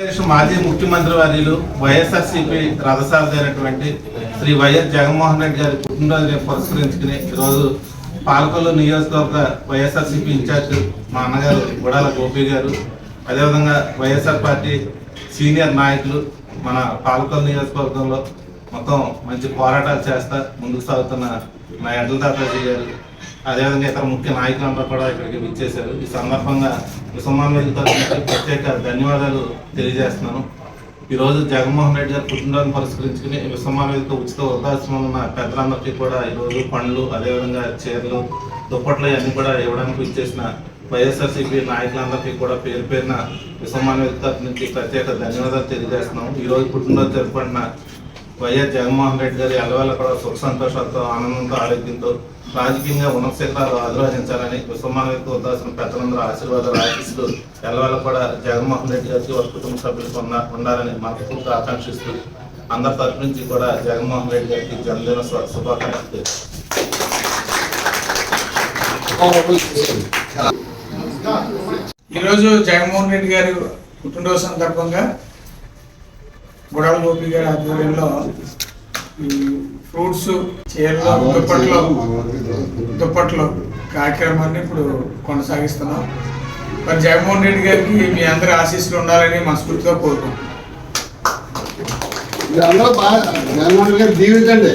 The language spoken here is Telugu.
మాజీ ముఖ్యమంత్రి వర్యులు వైఎస్ఆర్సీపీ రథసారథి అయినటువంటి శ్రీ వైఎస్ జగన్మోహన్ రెడ్డి గారి పుట్టినరోజుని పురస్కరించుకుని ఈరోజు పాలకొల్లు నియోజకవర్గ వైఎస్ఆర్సీపీ ఇన్ఛార్జ్ మా అన్నగారు గుడాల గోపి గారు, అదేవిధంగా వైఎస్ఆర్ పార్టీ సీనియర్ నాయకులు మన పాలకొల్లు నియోజకవర్గంలో మొత్తం మంచి పోరాటాలు చేస్తా ముందుకు సాగుతున్న మా ఎడ్ల దాతాజీ గారు, అదేవిధంగా ఇతర ముఖ్య నాయకులందరూ కూడా ఇక్కడికి విచ్చేశారు. ఈ సందర్భంగా విశ్వమాన్ వేదిక తరఫున ప్రత్యేక ధన్యవాదాలు తెలియజేస్తున్నాను. ఈరోజు జగన్మోహన్ రెడ్డి గారు పుట్టినరోజును పురస్కరించుకుని విశ్వమాన్ వేదిక ఉచిత వృద్ధాశ్రమంలో ఉన్న పెద్దలందరికీ కూడా ఈరోజు పండ్లు, అదేవిధంగా చీరలు, దుప్పట్లు అన్నీ కూడా ఇవ్వడానికి ఇచ్చేసిన వైఎస్ఆర్సీపీ నాయకులందరికీ కూడా పేరు పేరున విశ్వమాన్ వేదిక తరఫు నుంచి ప్రత్యేక ధన్యవాదాలు తెలియజేస్తున్నాము. ఈరోజు పుట్టినరోజు జరుపుకుంటున్న వైఎస్ జగన్మోహన్ రెడ్డి గారు ఎల్లవేళ కూడా సుఖ సంతోషాలతో, ఆనందంతో, ఆరోగ్యంతో రాజకీయంగా ఉన్నత శిఖరాలు అధిరోహించాలని విశ్వమాన్ వేదిక వృద్ధాశ్రమం పెద్దలందరూ ఆశీర్వాదాలు ఆశిస్తూ ఎల్లవేళ కూడా జగన్మోహన్ రెడ్డి గారికి వారి కుటుంబ సభ్యులకు ఉండాలని మనస్ఫూర్తిగా ఆకాంక్షిస్తూ అందరి తరఫు నుంచి కూడా జగన్మోహన్ రెడ్డి గారికి జన్మదిన శుభాకాంక్షలు. ఈరోజు జగన్మోహన్ రెడ్డి గారి పుట్టినరోజు సందర్భంగా గుడాల గోపి గారి ఆధ్వర్యంలో ఈ ఫ్రూట్స్, చీరలు, దుప్పట్లు కార్యక్రమాన్ని ఇప్పుడు కొనసాగిస్తున్నాం. మరి జగన్మోహన్ రెడ్డి గారికి మీ అందరి ఆశీస్సులు ఉండాలని మనస్ఫూర్తిగా కోరుకుంటున్నాం. జగన్మోహన్ రెడ్డి గారు దీవించండి.